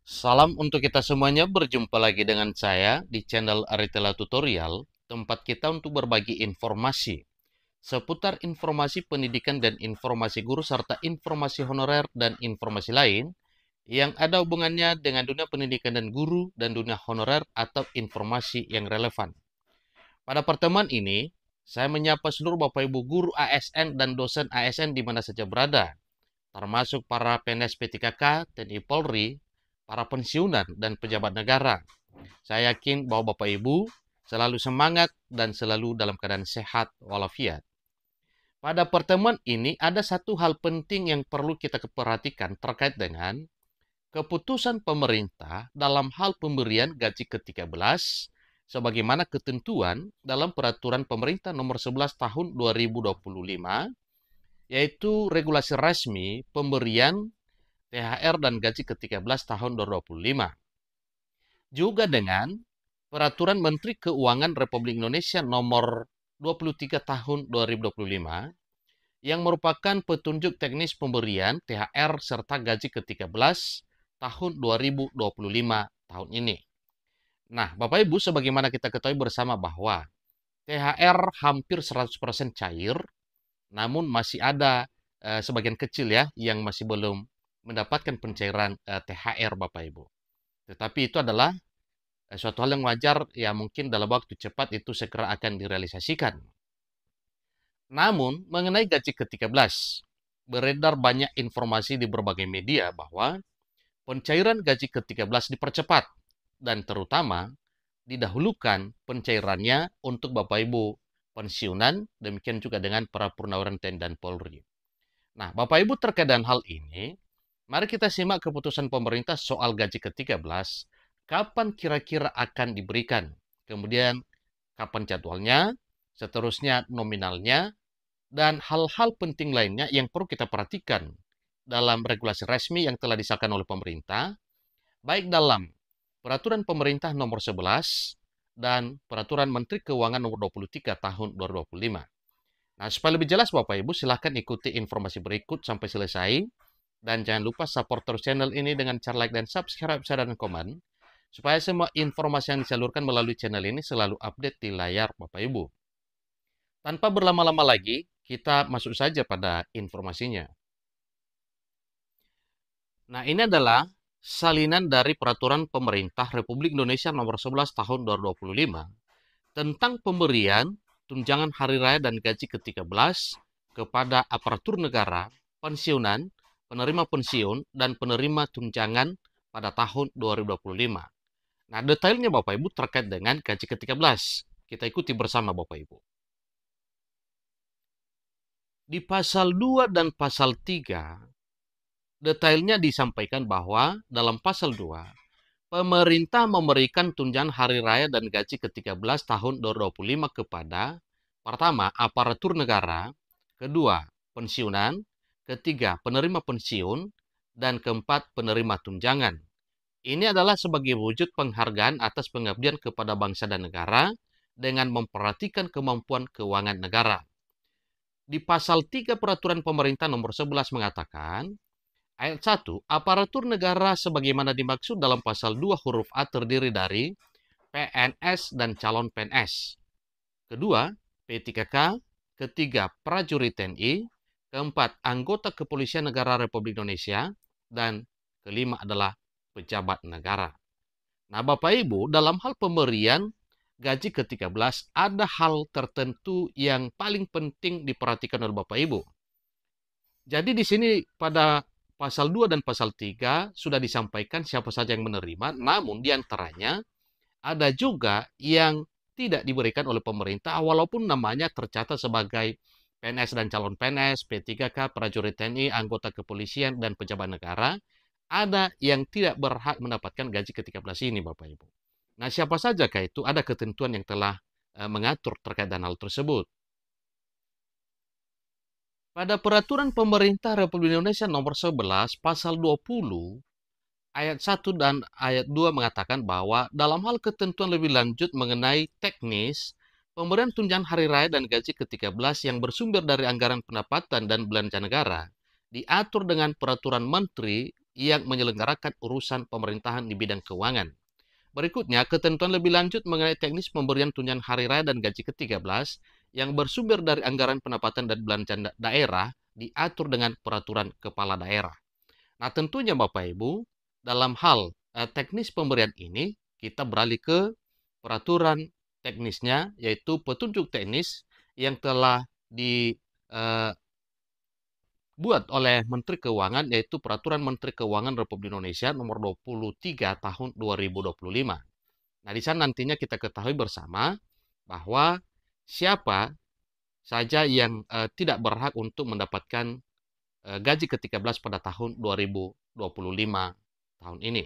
Salam untuk kita semuanya, berjumpa lagi dengan saya di channel Aritela Tutorial, tempat kita untuk berbagi informasi seputar informasi pendidikan dan informasi guru serta informasi honorer dan informasi lain yang ada hubungannya dengan dunia pendidikan dan guru dan dunia honorer atau informasi yang relevan. Pada pertemuan ini, saya menyapa seluruh Bapak Ibu guru ASN dan dosen ASN di mana saja berada, termasuk para PNS P3K, TNI Polri, para pensiunan, dan pejabat negara. Saya yakin bahwa Bapak Ibu selalu semangat dan selalu dalam keadaan sehat walafiat. Pada pertemuan ini ada satu hal penting yang perlu kita perhatikan terkait dengan keputusan pemerintah dalam hal pemberian gaji ke-13 sebagaimana ketentuan dalam peraturan pemerintah nomor 11 tahun 2025, yaitu regulasi resmi pemberian THR dan gaji ke-13 tahun 2025. Juga dengan Peraturan Menteri Keuangan Republik Indonesia nomor 23 tahun 2025 yang merupakan petunjuk teknis pemberian THR serta gaji ke-13 tahun 2025 tahun ini. Nah, Bapak Ibu, sebagaimana kita ketahui bersama bahwa THR hampir 100% cair, namun masih ada sebagian kecil ya yang masih belum mendapatkan pencairan THR Bapak Ibu. Tetapi itu adalah suatu hal yang wajar, ya mungkin dalam waktu cepat itu segera akan direalisasikan. Namun, mengenai gaji ke-13, beredar banyak informasi di berbagai media bahwa pencairan gaji ke-13 dipercepat dan terutama didahulukan pencairannya untuk Bapak Ibu pensiunan, demikian juga dengan para purnawiran TNI dan Polri. Nah, Bapak Ibu, terkait dengan hal ini, mari kita simak keputusan pemerintah soal gaji ke-13, kapan kira-kira akan diberikan, kemudian kapan jadwalnya, seterusnya nominalnya, dan hal-hal penting lainnya yang perlu kita perhatikan dalam regulasi resmi yang telah disahkan oleh pemerintah, baik dalam Peraturan Pemerintah nomor 11 dan Peraturan Menteri Keuangan nomor 23 tahun 2025. Nah, supaya lebih jelas Bapak Ibu, silahkan ikuti informasi berikut sampai selesai. Dan jangan lupa support terus channel ini dengan cara like dan subscribe, share, dan komen. Supaya semua informasi yang disalurkan melalui channel ini selalu update di layar Bapak Ibu. Tanpa berlama-lama lagi, kita masuk saja pada informasinya. Nah, ini adalah salinan dari Peraturan Pemerintah Republik Indonesia nomor 11 tahun 2025 tentang pemberian tunjangan hari raya dan gaji ke-13 kepada aparatur negara, pensiunan, penerima pensiun, dan penerima tunjangan pada tahun 2025. Nah, detailnya Bapak Ibu terkait dengan gaji ke-13. Kita ikuti bersama Bapak Ibu. Di pasal 2 dan pasal 3, detailnya disampaikan bahwa dalam pasal 2, pemerintah memberikan tunjangan hari raya dan gaji ke-13 tahun 2025 kepada pertama, aparatur negara, kedua, pensiunan, ketiga, penerima pensiun, dan keempat, penerima tunjangan. Ini adalah sebagai wujud penghargaan atas pengabdian kepada bangsa dan negara dengan memperhatikan kemampuan keuangan negara. Di pasal 3 Peraturan Pemerintah nomor 11 mengatakan, Ayat 1, aparatur negara sebagaimana dimaksud dalam pasal 2 huruf A terdiri dari PNS dan calon PNS. Kedua, P3K. Ketiga, prajurit TNI. Keempat, anggota Kepolisian Negara Republik Indonesia. Dan kelima adalah pejabat negara. Nah, Bapak Ibu, dalam hal pemberian gaji ke-13 ada hal tertentu yang paling penting diperhatikan oleh Bapak Ibu. Jadi di sini pada pasal 2 dan pasal 3 sudah disampaikan siapa saja yang menerima, namun diantaranya ada juga yang tidak diberikan oleh pemerintah walaupun namanya tercatat sebagai PNS dan calon PNS, P3K, prajurit TNI, anggota kepolisian, dan pejabat negara. Ada yang tidak berhak mendapatkan gaji ke-13 ini Bapak Ibu. Nah, siapa sajakah itu? Ada ketentuan yang telah mengatur terkait dengan hal tersebut. Pada Peraturan Pemerintah Republik Indonesia nomor 11 pasal 20 ayat 1 dan ayat 2 mengatakan bahwa dalam hal ketentuan lebih lanjut mengenai teknis pemberian tunjangan hari raya dan gaji ke-13 yang bersumber dari anggaran pendapatan dan belanja negara diatur dengan Peraturan Menteri yang menyelenggarakan urusan pemerintahan di bidang keuangan. Berikutnya, ketentuan lebih lanjut mengenai teknis pemberian tunjangan hari raya dan gaji ke-13 yang bersumber dari anggaran pendapatan dan belanja daerah diatur dengan peraturan kepala daerah. Nah, tentunya Bapak Ibu, dalam hal teknis pemberian ini, kita beralih ke peraturan teknisnya, yaitu petunjuk teknis yang telah dibuat oleh Menteri Keuangan, yaitu Peraturan Menteri Keuangan Republik Indonesia Nomor 23 Tahun 2025. Nah, di sana nantinya kita ketahui bersama bahwa siapa saja yang tidak berhak untuk mendapatkan gaji ke-13 pada tahun 2025 tahun ini.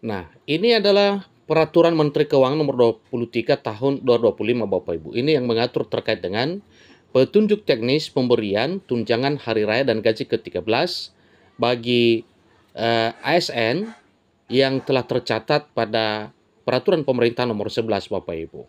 Nah, ini adalah Peraturan Menteri Keuangan Nomor 23 Tahun 2025 Bapak Ibu. Ini yang mengatur terkait dengan petunjuk teknis pemberian tunjangan hari raya dan gaji ke-13 bagi ASN yang telah tercatat pada Peraturan Pemerintah Nomor 11 Bapak Ibu.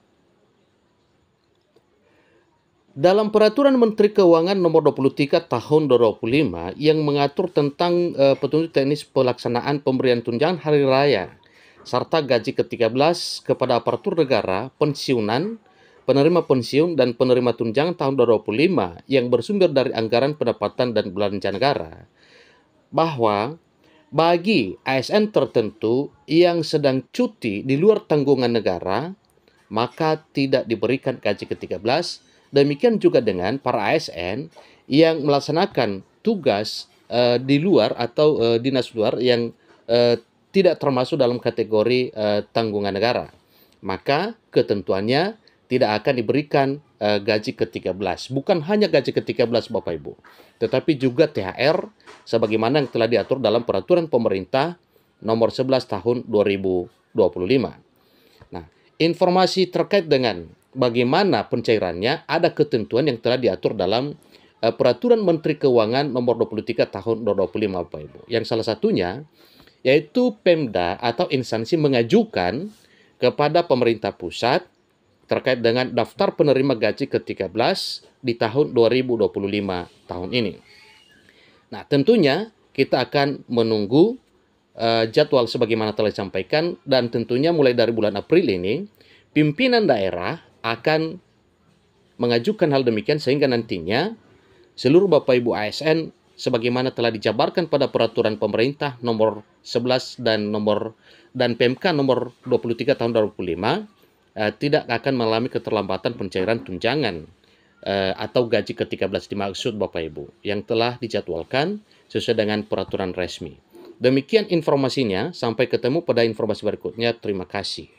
Dalam Peraturan Menteri Keuangan Nomor 23 Tahun 2025 yang mengatur tentang petunjuk teknis pelaksanaan pemberian tunjangan hari raya serta gaji ke-13 kepada aparatur negara, pensiunan, penerima pensiun, dan penerima tunjangan tahun 2025 yang bersumber dari anggaran pendapatan dan belanja negara, bahwa bagi ASN tertentu yang sedang cuti di luar tanggungan negara, maka tidak diberikan gaji ke-13. Demikian juga dengan para ASN yang melaksanakan tugas di luar atau dinas luar yang tidak termasuk dalam kategori tanggungan negara. Maka ketentuannya tidak akan diberikan gaji ke-13. Bukan hanya gaji ke-13 Bapak Ibu, tetapi juga THR sebagaimana yang telah diatur dalam Peraturan Pemerintah Nomor 11 Tahun 2025. Nah, informasi terkait dengan bagaimana pencairannya ada ketentuan yang telah diatur dalam Peraturan Menteri Keuangan Nomor 23 Tahun 2025 Bapak Ibu. Yang salah satunya yaitu Pemda atau instansi mengajukan kepada pemerintah pusat terkait dengan daftar penerima gaji ke-13 di tahun 2025 tahun ini. Nah, tentunya kita akan menunggu jadwal sebagaimana telah disampaikan, dan tentunya mulai dari bulan April ini pimpinan daerah akan mengajukan hal demikian sehingga nantinya seluruh Bapak Ibu ASN sebagaimana telah dijabarkan pada peraturan pemerintah nomor 11 dan PMK nomor 23 tahun 2005 tidak akan mengalami keterlambatan pencairan tunjangan atau gaji ke-13 dimaksud Bapak Ibu yang telah dijadwalkan sesuai dengan peraturan resmi. Demikian informasinya, sampai ketemu pada informasi berikutnya. Terima kasih.